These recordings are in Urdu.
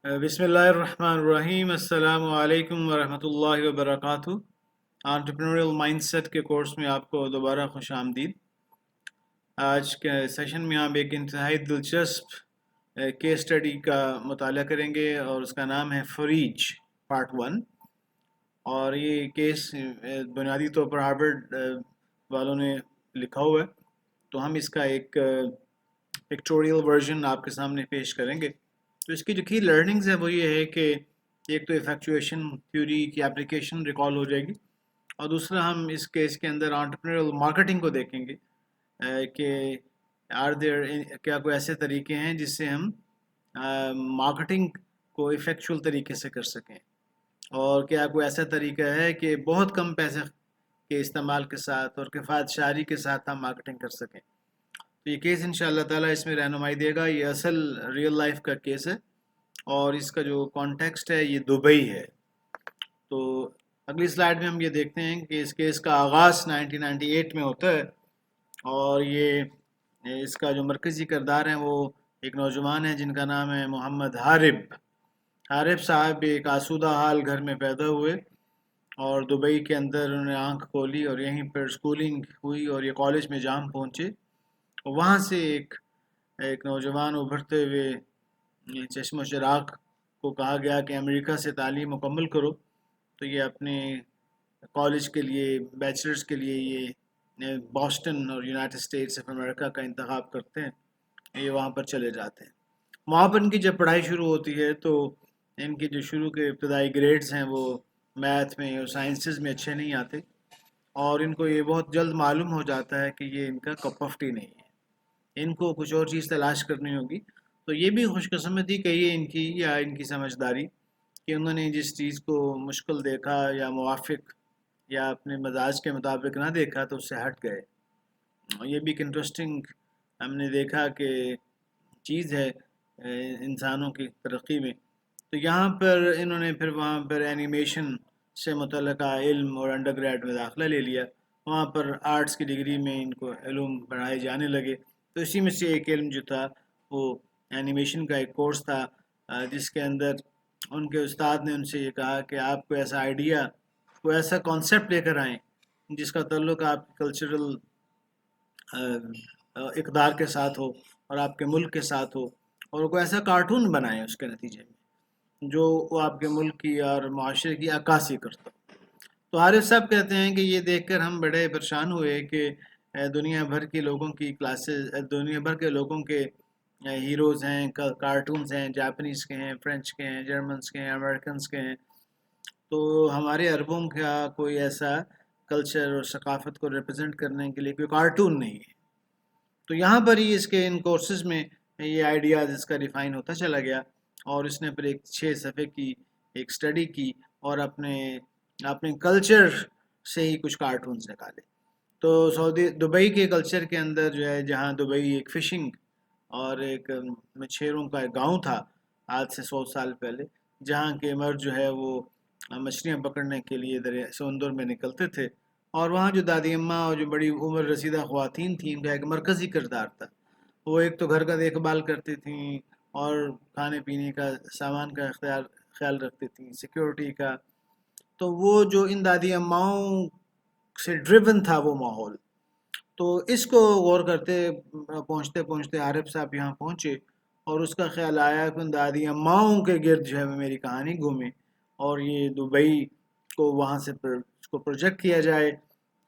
بسم اللہ الرحمن الرحیم، السلام علیکم ورحمۃ اللہ وبرکاتہ۔ انٹرپرینوریل مائنڈ سیٹ کے کورس میں آپ کو دوبارہ خوش آمدید۔ آج کے سیشن میں آپ ایک انتہائی دلچسپ کیس اسٹڈی کا مطالعہ کریں گے اور اس کا نام ہے فریج پارٹ 1۔ اور یہ کیس بنیادی طور پر ہارورڈ والوں نے لکھا ہوا ہے، تو ہم اس کا ایک پکٹوریل ورژن آپ کے سامنے پیش کریں گے۔ تو اس کی جو کی لرننگز ہیں وہ یہ ہے کہ ایک تو ایفیکچویشن تھیوری کی اپلیکیشن ریکال ہو جائے گی، اور دوسرا ہم اس کیس کے اندر انٹرپرینریل مارکیٹنگ کو دیکھیں گے کہ کیا کوئی ایسے طریقے ہیں جس سے ہم مارکیٹنگ کو ایفیکچوئل طریقے سے کر سکیں، اور کیا کوئی ایسا طریقہ ہے کہ بہت کم پیسے کے استعمال کے ساتھ اور کفایت شعاری کے ساتھ ہم مارکیٹنگ کر سکیں۔ تو یہ کیس انشاءاللہ تعالیٰ اس میں رہنمائی دے گا۔ یہ اصل ریئل لائف کا کیس ہے، اور اس کا جو کانٹیکسٹ ہے یہ دبئی ہے۔ تو اگلی سلائیڈ میں ہم یہ دیکھتے ہیں کہ اس کیس کا آغاز 1998 میں ہوتا ہے، اور یہ اس کا جو مرکزی کردار ہیں وہ ایک نوجوان ہے جن کا نام ہے محمد حارب صاحب۔ ایک آسودہ حال گھر میں پیدا ہوئے اور دبئی کے اندر انہوں نے آنکھ کھولی اور یہیں پر سکولنگ ہوئی اور یہ کالج میں جام پہنچے۔ وہاں سے ایک نوجوان ابھرتے ہوئے چشم و چراغ کو کہا گیا کہ امریکہ سے تعلیم مکمل کرو، تو یہ اپنے کالج کے لیے بیچلرز کے لیے یہ بoston اور یونائٹڈ اسٹیٹس آف امریکہ کا انتخاب کرتے ہیں، یہ وہاں پر چلے جاتے ہیں۔ وہاں پر ان کی جب پڑھائی شروع ہوتی ہے تو ان کی جو شروع کے ابتدائی گریڈز ہیں وہ میتھ میں اور سائنسز میں اچھے نہیں آتے، اور ان کو یہ بہت جلد معلوم ہو جاتا ہے کہ یہ ان کا کپ آف ٹی نہیں ہے، ان کو کچھ اور چیز تلاش کرنی ہوگی۔ تو یہ بھی خوش قسمتی کہیے ان کی یا ان کی سمجھداری کہ انہوں نے جس چیز کو مشکل دیکھا یا موافق یا اپنے مزاج کے مطابق نہ دیکھا تو اس سے ہٹ گئے۔ یہ بھی ایک انٹرسٹنگ ہم نے دیکھا کہ چیز ہے انسانوں کی ترقی میں۔ تو یہاں پر انہوں نے پھر وہاں پر اینیمیشن سے متعلقہ علم اور انڈر گریڈ میں داخلہ لے لیا، وہاں پر آرٹس کی ڈگری میں ان کو علوم پڑھائے جانے لگے۔ تو اسی میں سے ایک علم جو تھا وہ اینیمیشن کا ایک کورس تھا، جس کے اندر ان کے استاد نے ان سے یہ کہا کہ آپ کو ایسا آئیڈیا، کوئی ایسا کانسیپٹ لے کر آئیں جس کا تعلق آپ کی کلچرل اقدار کے ساتھ ہو اور آپ کے ملک کے ساتھ ہو، اور کوئی ایسا کارٹون بنائیں اس کے نتیجے میں جو وہ آپ کے ملک کی اور معاشرے کی عکاسی کرتا ہو۔ تو عارف صاحب کہتے ہیں کہ یہ دیکھ کر ہم بڑے پریشان ہوئے کہ دنیا بھر کے لوگوں کی کلاسز، دنیا بھر کے لوگوں کے ہیروز ہیں، کارٹونز ہیں، جاپنیز کے ہیں، فرینچ کے ہیں، جرمنس کے ہیں، امریکنز کے ہیں، تو ہمارے عربوں کا کوئی ایسا کلچر اور ثقافت کو ریپرزینٹ کرنے کے لیے کوئی کارٹون نہیں ہے۔ تو یہاں پر ہی اس کے ان کورسز میں یہ آئیڈیاز اس کا ریفائن ہوتا چلا گیا، اور اس نے پھر ایک 6 صفحے کی ایک اسٹڈی کی اور اپنے کلچر سے ہی کچھ کارٹونز نکالے۔ تو دبئی کے کلچر کے اندر جو ہے، جہاں دبئی ایک فشنگ اور ایک مچھیروں کا ایک گاؤں تھا آج سے 100 سال پہلے، جہاں کے مرد جو ہے وہ مچھلیاں پکڑنے کے لیے سمندر میں نکلتے تھے، اور وہاں جو دادی اماں اور جو بڑی عمر رسیدہ خواتین تھیں ان کا ایک مرکزی کردار تھا۔ وہ ایک تو گھر کا دیکھ بھال کرتی تھیں اور کھانے پینے کا سامان کا خیال رکھتی تھیں، سیکیورٹی کا۔ تو وہ جو ان دادی اماؤں سے ڈریون تھا وہ ماحول، تو اس کو غور کرتے پہنچتے پہنچتے عارف صاحب یہاں پہنچے، اور اس کا خیال آیا کہ ان دادی اماؤں کے گرد جو ہے میری کہانی گھومے، اور یہ دبئی کو وہاں سے اس کو پروجیکٹ کیا جائے،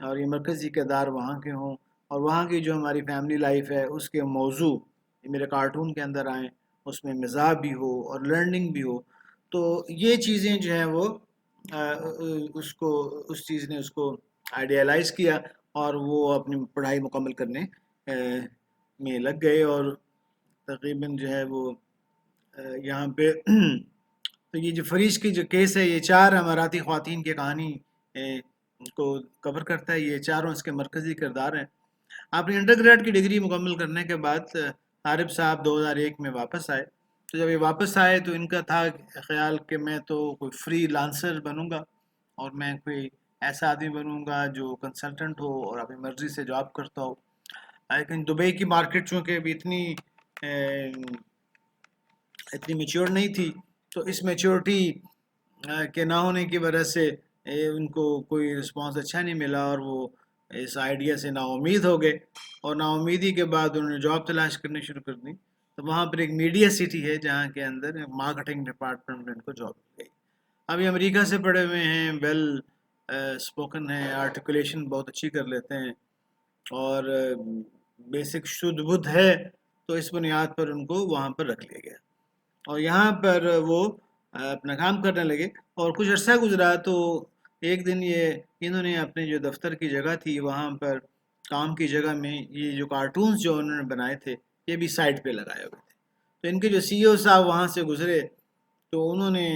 اور یہ مرکزی کردار وہاں کے ہوں، اور وہاں کی جو ہماری فیملی لائف ہے اس کے موضوع میرے کارٹون کے اندر آئیں، اس میں مزاح بھی ہو اور لرننگ بھی ہو۔ تو یہ چیزیں جو ہیں وہ اس چیز نے اس کو آئیڈیالائز کیا، اور وہ اپنی پڑھائی مکمل کرنے میں لگ گئے، اور تقریباً جو ہے وہ یہاں پہ تو یہ جو فریج کی جو کیس ہے یہ 4 اماراتی خواتین کی کہانی کو کور کرتا ہے، یہ چاروں اس کے مرکزی کردار ہیں۔ اپنی انڈر گریڈ کی ڈگری مکمل کرنے کے بعد عارف صاحب 2001 میں واپس آئے۔ تو جب یہ واپس آئے تو ان کا تھا خیال کہ میں تو کوئی فری لانسر بنوں گا، اور میں کوئی ایسا آدمی بنوں گا جو کنسلٹنٹ ہو اور اپنی مرضی سے جاب کرتا ہو۔ لیکن دبئی کی مارکیٹ چونکہ ابھی اتنی میچور نہیں تھی، تو اس میچورٹی کے نہ ہونے کی وجہ سے ان کو کوئی رسپانس اچھا نہیں ملا، اور وہ اس آئیڈیا سے نا امید ہو گئے، اور نا امیدی کے بعد انہوں نے جاب تلاش کرنی شروع کر دی۔ تو وہاں پر ایک میڈیا سٹی ہے جہاں کے اندر مارکیٹنگ ڈپارٹمنٹ میں ان کو جاب مل گئی۔ اب یہ امریکہ سے پڑھے ہوئے ہیں، ویل اسپوکن ہیں، آرٹیکولیشن بہت اچھی کر لیتے ہیں، اور بیسک شدھ بدھ ہے، تو اس بنیاد پر ان کو وہاں پر رکھ لیا گیا، اور یہاں پر وہ اپنا کام کرنے لگے۔ اور کچھ عرصہ گزرا تو ایک دن انہوں نے اپنے جو دفتر کی جگہ تھی وہاں پر کام کی جگہ میں یہ جو کارٹونز جو انہوں نے بنائے تھے یہ بھی سائٹ پہ لگائے ہوئے تھے۔ تو ان کے جو سی او صاحب وہاں سے گزرے تو انہوں نے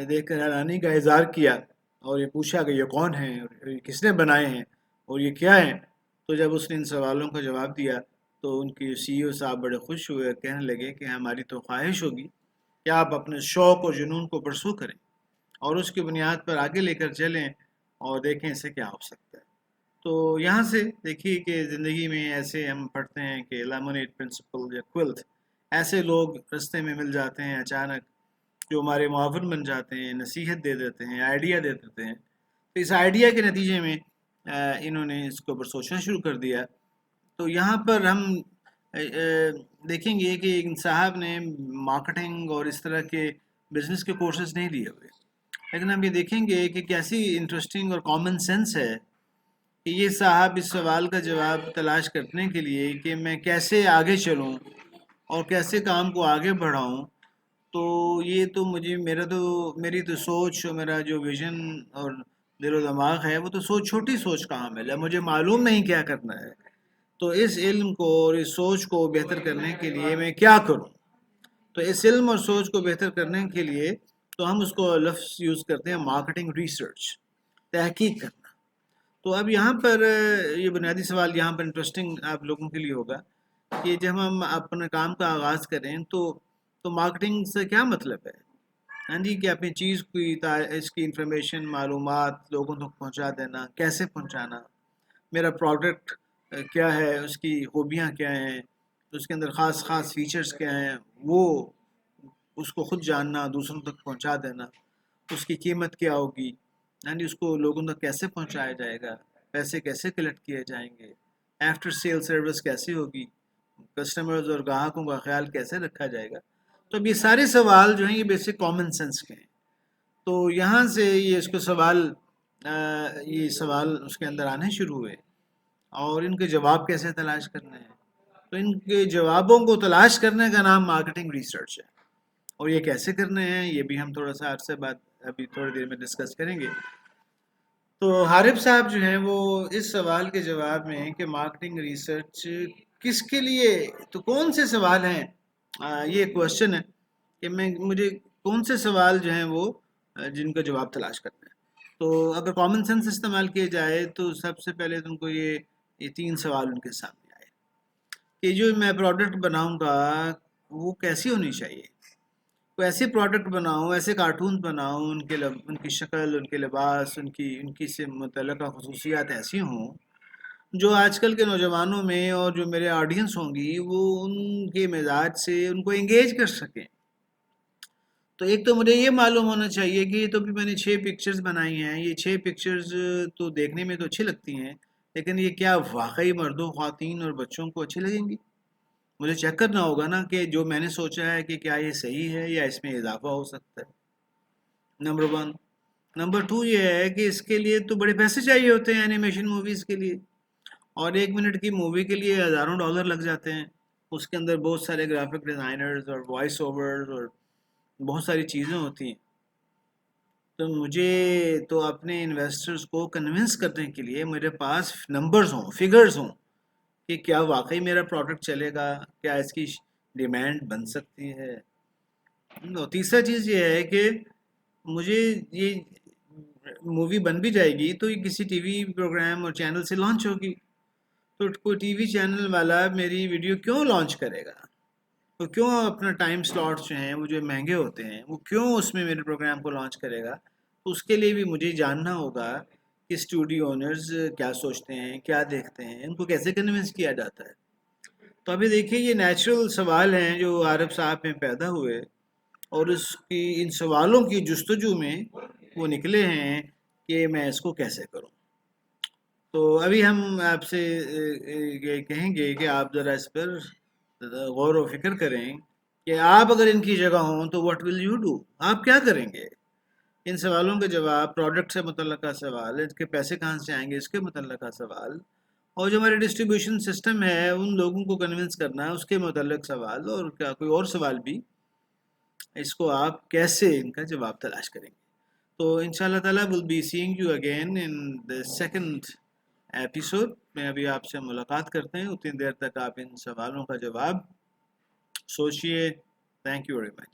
دیکھ کر حیرانی کا اظہار کیا، اور یہ پوچھا کہ یہ کون ہیں، اور کس نے بنائے ہیں، اور یہ کیا ہیں۔ تو جب اس نے ان سوالوں کا جواب دیا تو ان کی سی او صاحب بڑے خوش ہوئے، کہنے لگے کہ ہماری تو خواہش ہوگی کہ آپ اپنے شوق اور جنون کو پرسو کریں اور اس کی بنیاد پر آگے لے کر چلیں اور دیکھیں اسے کیا ہو سکتا ہے۔ تو یہاں سے دیکھیے کہ زندگی میں ایسے ہم پڑھتے ہیں کہ لیمونیڈ پرنسپل یا کوئلت، ایسے لوگ رستے میں مل جاتے ہیں اچانک جو ہمارے معاون بن جاتے ہیں، نصیحت دے دیتے ہیں، آئیڈیا دے دیتے ہیں۔ تو اس آئیڈیا کے نتیجے میں انہوں نے اس کے اوپر سوچنا شروع کر دیا۔ تو یہاں پر ہم دیکھیں گے کہ ایک صاحب نے مارکیٹنگ اور اس طرح کے بزنس کے کورسز نہیں لیے ہوئے، لیکن ہم یہ دیکھیں گے کہ کیسی انٹرسٹنگ اور کامن سینس ہے کہ یہ صاحب اس سوال کا جواب تلاش کرنے کے لیے کہ میں کیسے آگے چلوں اور کیسے کام کو آگے بڑھاؤں، تو یہ تو میری تو سوچ اور میرا جو ویژن اور دل و دماغ ہے وہ تو چھوٹی سوچ کا حامل ہے، مجھے معلوم نہیں کیا کرنا ہے، تو اس علم کو اور اس سوچ کو بہتر کرنے کے لیے میں کیا کروں۔ تو اس علم اور سوچ کو بہتر کرنے کے لیے تو ہم اس کو لفظ یوز کرتے ہیں مارکیٹنگ ریسرچ، تحقیق کرنا۔ تو اب یہاں پر یہ بنیادی سوال یہاں پر انٹرسٹنگ آپ لوگوں کے لیے ہوگا کہ جب ہم اپنے کام کا آغاز کریں تو مارکیٹنگ سے کیا مطلب ہے؟ ہاں جی، کہ اپنی چیز کی اس کی انفارمیشن، معلومات لوگوں تک پہنچا دینا، کیسے پہنچانا، میرا پروڈکٹ کیا ہے، اس کی خوبیاں کیا ہیں، اس کے اندر خاص فیچرز کیا ہیں، وہ اس کو خود جاننا، دوسروں تک پہنچا دینا، اس کی قیمت کیا ہوگی، یعنی اس کو لوگوں تک کیسے پہنچایا جائے گا، پیسے کیسے کلیکٹ کیے جائیں گے، آفٹر سیل سروس کیسی ہوگی، کسٹمرز اور گاہکوں کا خیال کیسے رکھا جائے گا۔ تو اب یہ سارے سوال جو ہیں یہ بیسک کامن سینس کے ہیں۔ تو یہاں سے یہ سوال اس کے اندر آنے شروع ہوئے، اور ان کے جواب کیسے تلاش کرنے ہیں۔ تو ان کے جوابوں کو تلاش کرنے کا نام مارکیٹنگ ریسرچ ہے، اور یہ کیسے کرنے ہیں یہ بھی ہم تھوڑا سا عرصے بعد ابھی تھوڑی دیر میں ڈسکس کریں گے۔ تو حارب صاحب جو ہیں وہ اس سوال کے جواب میں کہ مارکیٹنگ ریسرچ کس کے لیے، تو کون سے سوال ہیں، یہ کوشچن ہے کہ مجھے کون سے سوال جو ہیں وہ جن کا جواب تلاش کرنا ہے۔ تو اگر کامن سینس استعمال کیے جائے تو سب سے پہلے تم کو یہ 3 سوال ان کے سامنے آئے کہ جو میں پروڈکٹ بناؤں گا وہ کیسی ہونی چاہیے، کوئی ایسے پروڈکٹ بناؤں، ایسے کارٹون بناؤں ان کی شکل، ان کے لباس، ان کی سے متعلقہ خصوصیات ایسی ہوں جو آج کل کے نوجوانوں میں اور جو میرے آڈینس ہوں گی وہ ان کے مزاج سے ان کو انگیج کر سکیں۔ تو ایک تو مجھے یہ معلوم ہونا چاہیے کہ تو بھی میں نے 6 پکچرز بنائی ہیں، یہ 6 پکچرز تو دیکھنے میں تو اچھی لگتی ہیں، لیکن یہ کیا واقعی مردوں، خواتین اور بچوں کو اچھی لگیں گی؟ مجھے چیک کرنا ہوگا نا کہ جو میں نے سوچا ہے کہ کیا یہ صحیح ہے یا اس میں اضافہ ہو سکتا ہے، نمبر 1۔ نمبر 2 یہ ہے کہ اس کے لیے تو بڑے پیسے چاہیے ہوتے ہیں اینیمیشن موویز کے لیے، اور 1 منٹ کی مووی کے لیے ہزاروں ڈالر لگ جاتے ہیں، اس کے اندر بہت سارے گرافک ڈیزائنرز اور وائس اوورز اور بہت ساری چیزیں ہوتی ہیں۔ تو مجھے تو اپنے انویسٹرز کو کنونس کرنے کے لیے میرے پاس نمبرز ہوں، فگرز ہوں کہ کیا واقعی میرا پروڈکٹ چلے گا، کیا اس کی ڈیمانڈ بن سکتی ہے۔ اور تیسرا چیز یہ ہے کہ مجھے یہ مووی بن بھی جائے گی تو یہ کسی ٹی وی پروگرام اور چینل سے لانچ ہوگی، تو کوئی ٹی وی چینل والا میری ویڈیو کیوں لانچ کرے گا، تو کیوں اپنا ٹائم سلاٹس جو ہیں وہ جو مہنگے ہوتے ہیں وہ کیوں اس میں میرے پروگرام کو لانچ کرے گا؟ تو اس کے لیے بھی مجھے جاننا ہوگا کہ اسٹوڈیو اونرز کیا سوچتے ہیں، کیا دیکھتے ہیں، ان کو کیسے کنونس کیا جاتا ہے۔ تو ابھی دیکھیے یہ نیچرل سوال ہیں جو عارف صاحب میں پیدا ہوئے، اور اس کی ان سوالوں کی جستجو میں وہ نکلے ہیں کہ میں اس کو کیسے کروں. تو ابھی ہم آپ سے یہ کہیں گے کہ آپ ذرا اس پر غور و فکر کریں کہ آپ اگر ان کی جگہ ہوں تو واٹ ول یو ڈو، آپ کیا کریں گے. ان سوالوں کے جواب، پروڈکٹ سے متعلقہ سوال، اس کے پیسے کہاں سے آئیں گے اس کے متعلقہ سوال، اور جو ہمارے ڈسٹریبیوشن سسٹم ہے ان لوگوں کو کنونس کرنا ہے اس کے متعلق سوال، اور کیا کوئی اور سوال بھی، اس کو آپ کیسے ان کا جواب تلاش کریں گے. تو انشاءاللہ تعالیٰ will be seeing you again in the second episode میں. ابھی آپ سے ملاقات کرتے ہیں، اتنی دیر تک آپ ان سوالوں کا جواب سوچئے. Thank you very much.